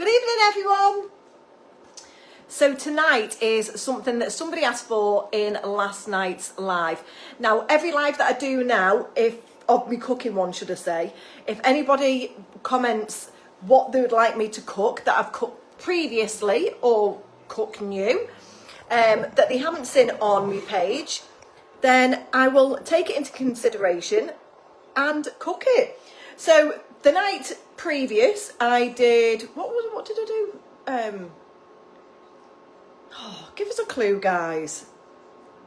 Good evening, everyone. So tonight is something that somebody asked for in last night's live. Now, every live that I do now, of me cooking one, should I say, if anybody comments what they would like me to cook that I've cooked previously or cook new, that they haven't seen on my page, then I will take it into consideration and cook it. So the night previous, I did, what did I do? Give us a clue, guys.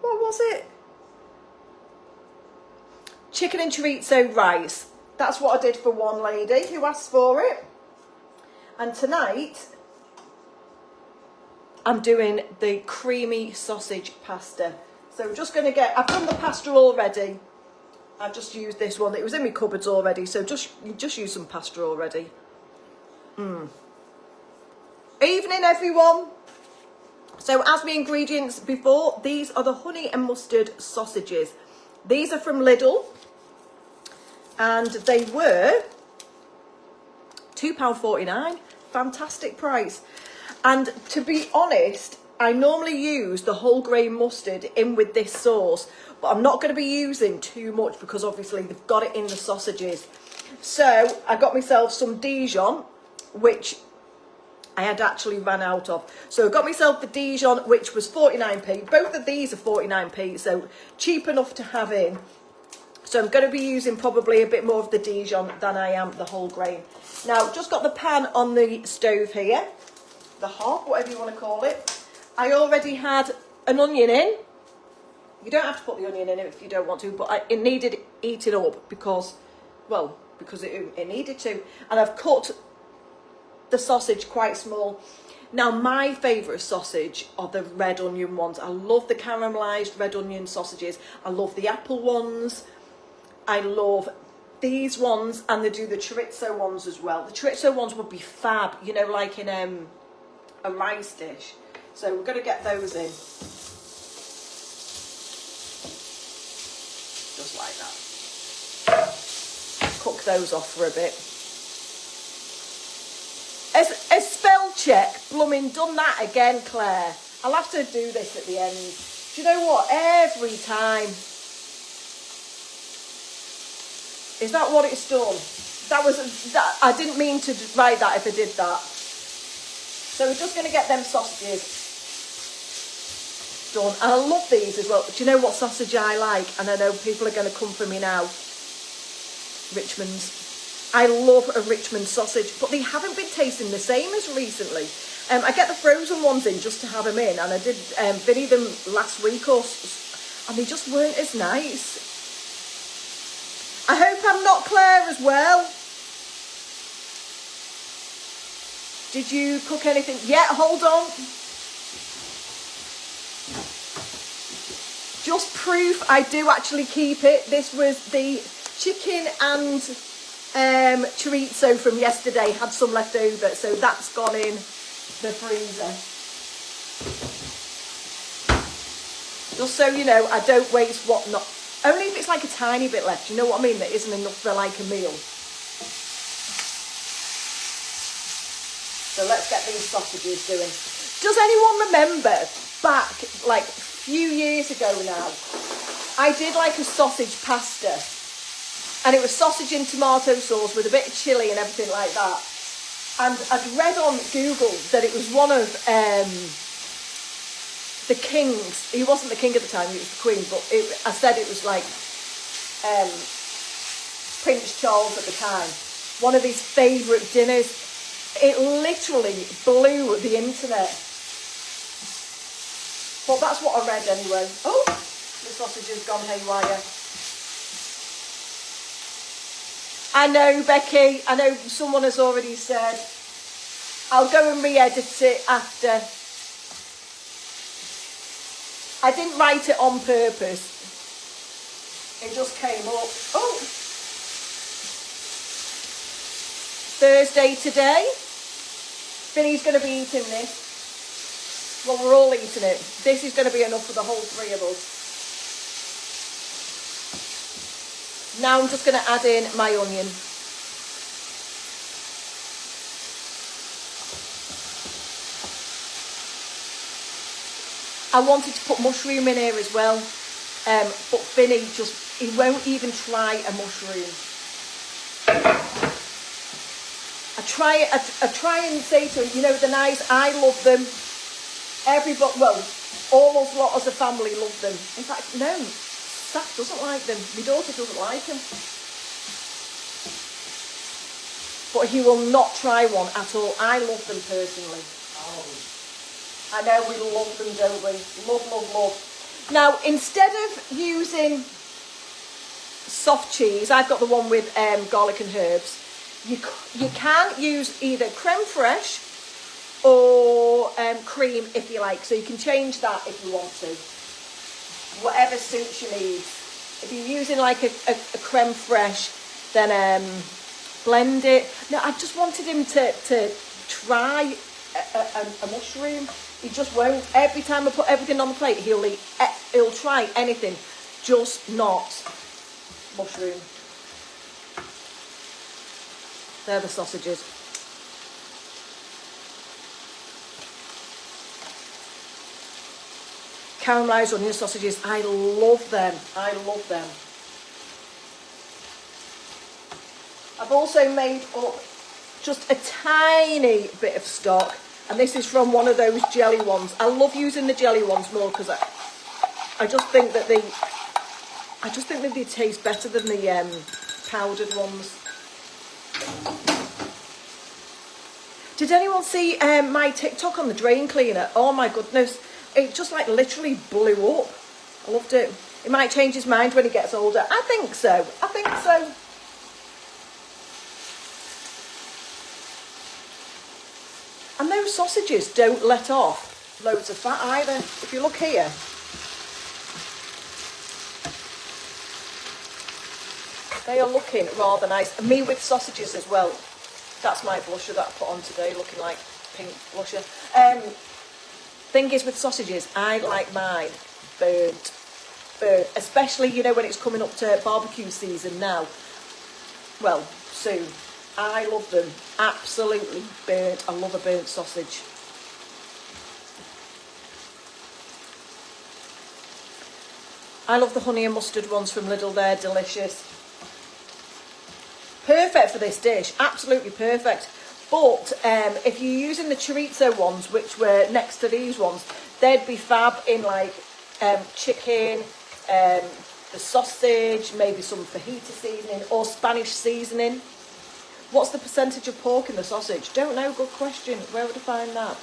What was it? Chicken and chorizo rice. That's what I did for one lady who asked for it. And tonight, I'm doing the creamy sausage pasta. So I'm just going to I've done the pasta already. I've just used this one. It was in my cupboards already, so just use some pasta already. Evening, everyone. So as my ingredients before, these are the honey and mustard sausages. These are from Lidl, and they were £2.49. Fantastic price. And to be honest, I normally use the whole grain mustard in with this sauce, but I'm not going to be using too much because obviously they've got it in the sausages. So I got myself some Dijon, which I had actually ran out of. So I got myself the Dijon, which was 49p. Both of these are 49p, so cheap enough to have in. So I'm going to be using probably a bit more of the Dijon than I am the whole grain. Now, just got the pan on the stove here, the hob, whatever you want to call it. I already had an onion in. You don't have to put the onion in if you don't want to, but it needed eating up because it needed to. And I've cut the sausage quite small. Now, my favourite sausage are the red onion ones. I love the caramelised red onion sausages. I love the apple ones. I love these ones, and they do the chorizo ones as well. The chorizo ones would be fab, you know, like in a rice dish. So we're going to get those in. Just like that. Cook those off for a bit. A spell check, blooming done that again, Claire. I'll have to do this at the end. Do you know what? Every time. Is that what it's done? That I didn't mean to write that if I did that. So we're just going to get them sausages done. And I love these as well. Do you know what sausage I like? And I know people are going to come for me now. Richmond's. I love a Richmond sausage, but they haven't been tasting the same as recently. I get the frozen ones in just to have them in, and I did video them last week, and they just weren't as nice. I hope I'm not Claire as well. Did you cook anything? Yeah, hold on. Just proof I do actually keep it. This was the chicken and chorizo from yesterday, had some left over, so that's gone in the freezer. Just so you know, I don't waste only if it's like a tiny bit left, you know what I mean, that isn't enough for like a meal. So let's get these sausages doing. Does anyone remember back like a few years ago now, I did like a sausage pasta. And it was sausage and tomato sauce with a bit of chilli and everything like that. And I'd read on Google that it was one of the kings. He wasn't the king at the time, he was the queen. But I said it was like Prince Charles at the time. One of his favourite dinners. It literally blew the internet. But that's what I read anyway. Oh, the sausage has gone haywire. I know, Becky, I know someone has already said, I'll go and re-edit it after. I didn't write it on purpose. It just came up. Oh! Thursday today. Vinny's going to be eating this. Well, we're all eating it. This is going to be enough for the whole three of us. Now I'm just going to add in my onion. I wanted to put mushroom in here as well, but Finny he won't even try a mushroom. I try and say to him, you know, the nice, I love them. Everybody, well, all us lot as a family love them. In fact, no, Saf doesn't like them. My daughter doesn't like them. But he will not try one at all. I love them personally. I know we love them, don't we? Love, love, love. Now, instead of using soft cheese, I've got the one with garlic and herbs. You can use either creme fraiche or cream if you like. So you can change that if you want to. Whatever suits your needs. If you're using like a creme fraiche, then blend it. Now, I just wanted him to try a mushroom. He just won't. Every time I put everything on the plate, he'll try anything, just not mushroom. They're the sausages. Caramelised onion sausages. I love them. I love them. I've also made up just a tiny bit of stock, and this is from one of those jelly ones. I love using the jelly ones more because I just think that they taste better than the powdered ones. Did anyone see my TikTok on the drain cleaner? Oh my goodness, it just like literally blew up. I loved it. He might change his mind when he gets older. I think so. I think so. And those sausages don't let off loads of fat either. If you look here, they are looking rather nice. And me with sausages as well. That's my blusher that I put on today, looking like pink blusher. Thing is with sausages, I like mine burnt. Especially, you know, when it's coming up to barbecue season now. Well, soon. I love them. Absolutely burnt. I love a burnt sausage. I love the honey and mustard ones from Lidl. They're delicious. Perfect for this dish. Absolutely perfect. But if you're using the chorizo ones, which were next to these ones, they'd be fab in like chicken, the sausage, maybe some fajita seasoning or Spanish seasoning. What's the percentage of pork in the sausage? Don't know, good question. Where would I find that?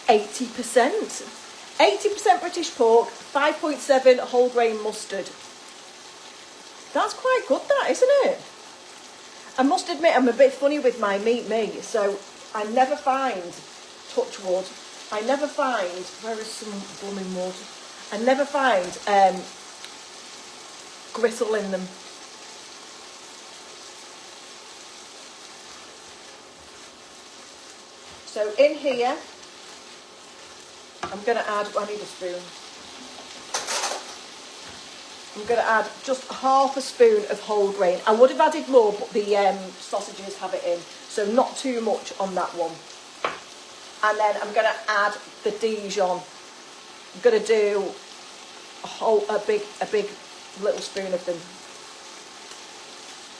80%. 80% British pork, 5.7 whole grain mustard. That's quite good, that, isn't it? I must admit, I'm a bit funny with my meat, so I never find, touch wood, I never find, where is some blooming wood? I never find gristle in them. So in here, I'm going to add, I need a spoon. I'm going to add just half a spoon of whole grain. I would have added more, but the sausages have it in, so not too much on that one. And then I'm going to add the Dijon. I'm going to do a big little spoon of them.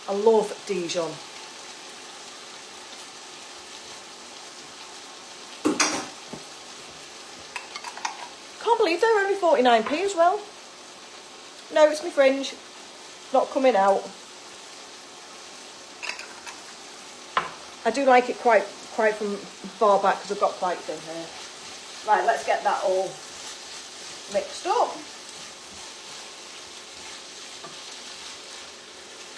I love Dijon. Can't believe they're only 49p as well. No, it's my fringe. Not coming out. I do like it quite from far back because I've got quite thin hair. Right, let's get that all mixed up.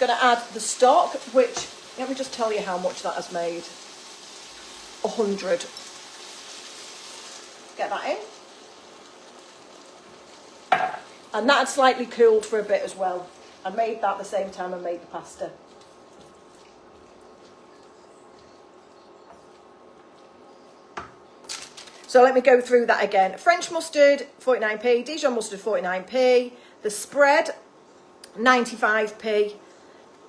Going to add the stock, which, let me just tell you how much that has made. 100. Get that in. And that had slightly cooled for a bit as well. I made that the same time I made the pasta. So let me go through that again. French mustard, 49p. Dijon mustard, 49p. The spread, 95p.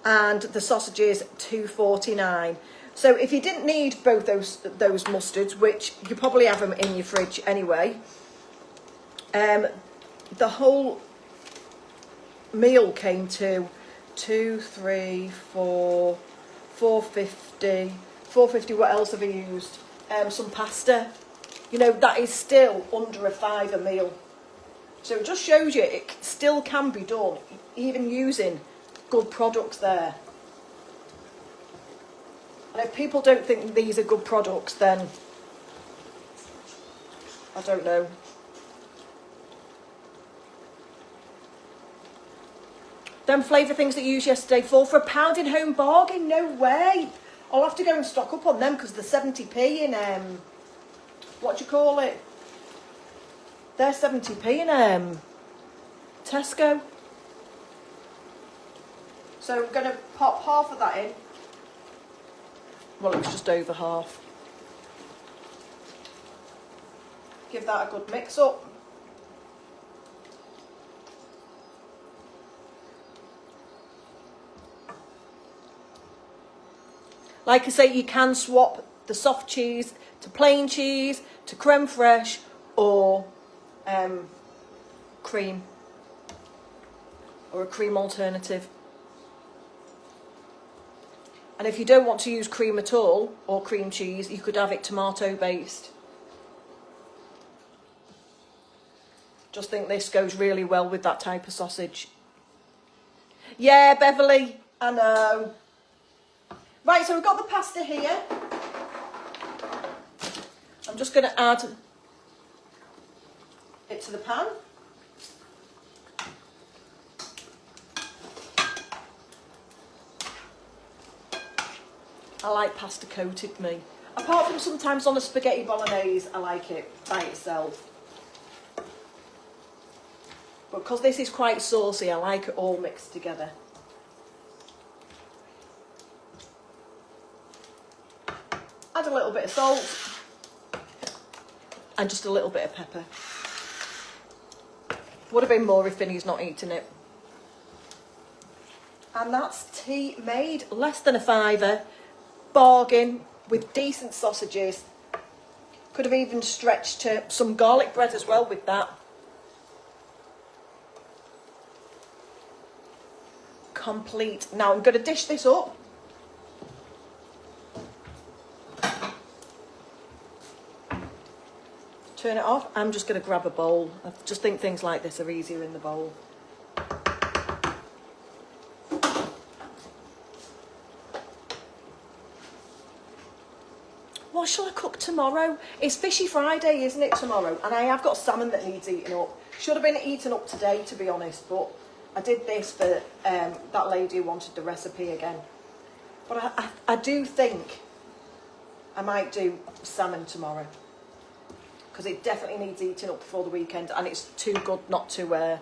And the sausages, 2.49. So if you didn't need both those mustards, which you probably have them in your fridge anyway, the whole meal came to 2, 3, 4, 4.50. 4.50. What else have I used? Some pasta. You know, that is still under a £5 meal. So it just shows you it still can be done, even using good products there. And if people don't think these are good products, then I don't know. Them flavour things that you used yesterday, 4 for £1 in home bargain. No way. I'll have to go and stock up on them because they're 70p in what do you call it? They're 70p in Tesco. So I'm going to pop half of that in. Well, it was just over half. Give that a good mix up. Like I say, you can swap the soft cheese to plain cheese, to creme fraiche, or cream, or a cream alternative. And if you don't want to use cream at all, or cream cheese, you could have it tomato based. Just think this goes really well with that type of sausage. Yeah, Beverly, I know. Right, so we've got the pasta here. I'm just going to add it to the pan. I like pasta coated, me. Apart from sometimes on a spaghetti bolognese, I like it by itself. But because this is quite saucy, I like it all mixed together. Add a little bit of salt and just a little bit of pepper. Would have been more if Vinny's not eating it. And that's tea made. Less than a £5. Bargain with decent sausages. Could have even stretched to some garlic bread as well with that. Complete. Now I'm going to dish this up. Turn it off. I'm just going to grab a bowl. I just think things like this are easier in the bowl. What shall I cook tomorrow? It's Fishy Friday, isn't it, tomorrow? And I have got salmon that needs eating up. Should have been eaten up today, to be honest, but I did this for that lady who wanted the recipe again. But I do think I might do salmon tomorrow, because it definitely needs eating up before the weekend, and it's too good not to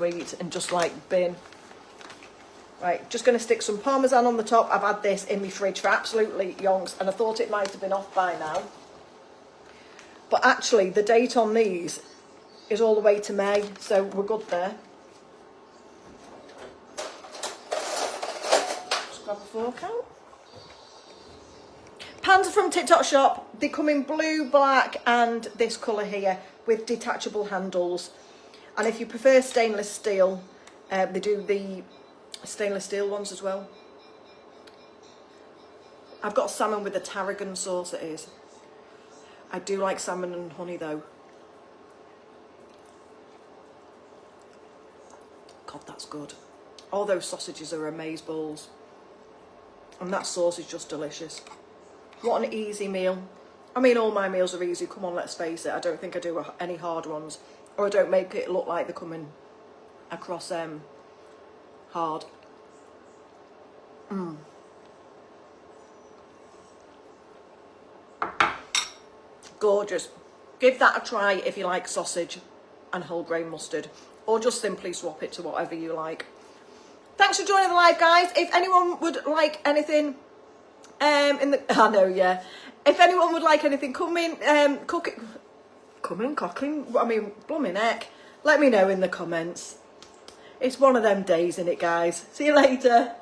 eat and just like bin. Right, just going to stick some parmesan on the top. I've had this in my fridge for absolutely yonks, and I thought it might have been off by now. But actually, the date on these is all the way to May, so we're good there. Just grab a fork out. Pans are from TikTok Shop. They come in blue, black, and this colour here with detachable handles. And if you prefer stainless steel, they do the stainless steel ones as well. I've got salmon with a tarragon sauce, it is. I do like salmon and honey though. God, that's good. All those sausages are amazeballs. And that sauce is just delicious. What an easy meal. I mean, all my meals are easy, come on, let's face it. I don't think I do any hard ones. Or I don't make it look like they're coming across hard. Gorgeous. Give that a try if you like sausage and whole grain mustard, or just simply swap it to whatever you like. Thanks for joining the live, guys. If anyone would like anything if anyone would like anything, cooking, blooming heck, let me know in the comments. It's one of them days, innit, guys? See you later.